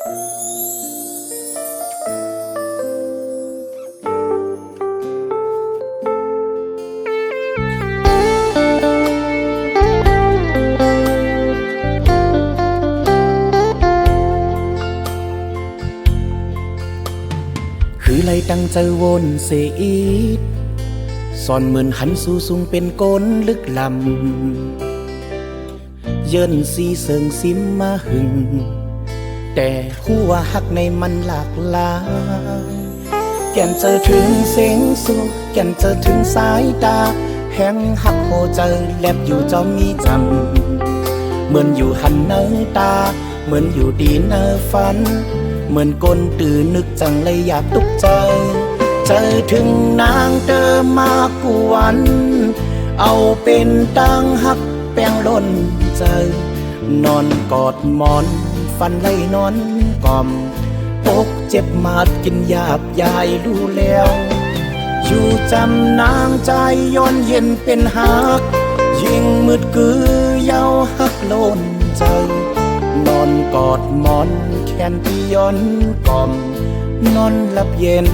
คือไล่ตั้งใจวนเสียอีดซ่อนเหมือนหันสู่สูงเป็นก้นลึกลำเยินสีเสิงซิมมาหึงแต่หัวหักในมันหลากหลายแก่นเจอถึงเสียงสู่แก่นเจอถึงสายตาแห่งหักโหเจอแลบอยู่จอมมีจำเหมือนอยู่หันเนื้อตาเหมือนอยู่ดีเนื้อฝันเหมือนก้นตื่นนึกจังเลยอยากตุกใจเจอถึงนางเดิมมากวันเอาเป็นตังหักแป้งล้นใจนอนกอดหมอนฟันไล่นอนกล่อมอกเจ็บมาดกินยาบยายรู้แล้วอยู่จำนางใจย้อนเย็นเป็นหักยิ่งมืดกือเย้าหักโลนใจนอนกอดหมอนแขนที่ย้อนกล่อมนอนหลับเย็น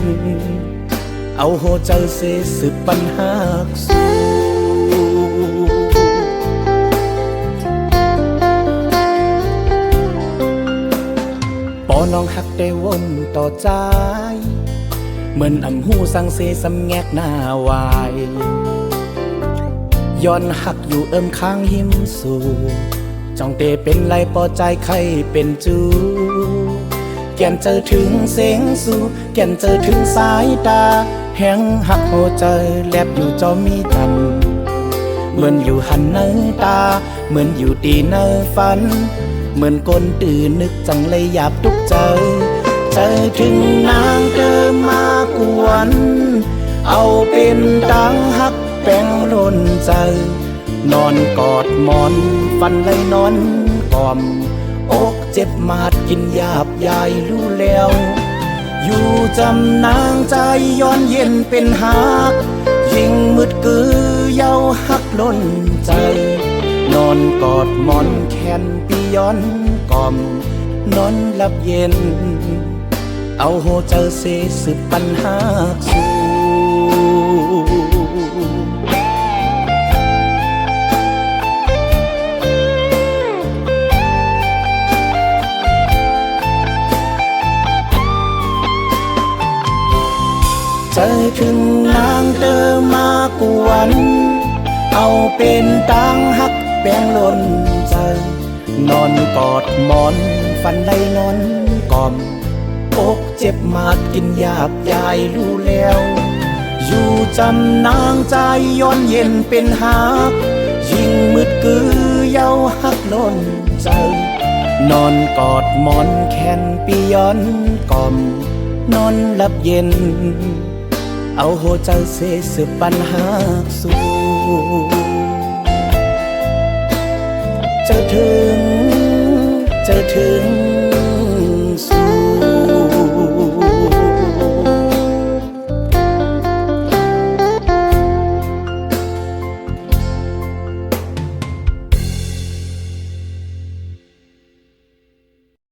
เอาหัวใจเสสืบปัญหาสู่ปอน้องหักได้วนต่อใจเหมือนอ่ำหูสังเสสำแงกหน้าวายย้อนหักอยู่เอิมข้างหิมสู่จ้องเตเป็นไรปอใจใครเป็นจูแก่นเจอถึงเสียงสู่แก่นเจอถึงสายตาแห่งหักหัวใจแลบอยู่จอมีจันเหมือนอยู่หันเนื้อตาเหมือนอยู่ตีเนื้อฝันเหมือนก้นตื่นนึกจังเลยอยากตุกใจเจอถึงนางเดิมมากวนเอาเป็นตังหักแป้งล้นใจนอนกอดหมอนฟันเลยนอนกล่อมอกเจ็บมาดกินยาบยายรู้แล้วอยู่จำนางใจย้อนเย็นเป็นหักยิ่งมืดกือเย้าหักล้นใจนอนกอดหมอนแขนปีย้อนกล่อมนอนหลับเย็นเอาหัวใจเสสืบปัญหาสู่ใจถึงนางเดิมมากวันเอาเป็นตังหักแป้งล้นใจนอนกอดหมอนฟันได้นอนกล่อมอกเจ็บมาดกินยาบยายรู้แล้วอยู่จำนางใจย้อนเย็นเป็นหักยิ่งมืดกือเย้าหักล้นใจนอนกอดหมอนแขนปีย้อนกล่อมนอนหลับเย็นเอาหัวใจเสสืบปัญหาสู่จะถึง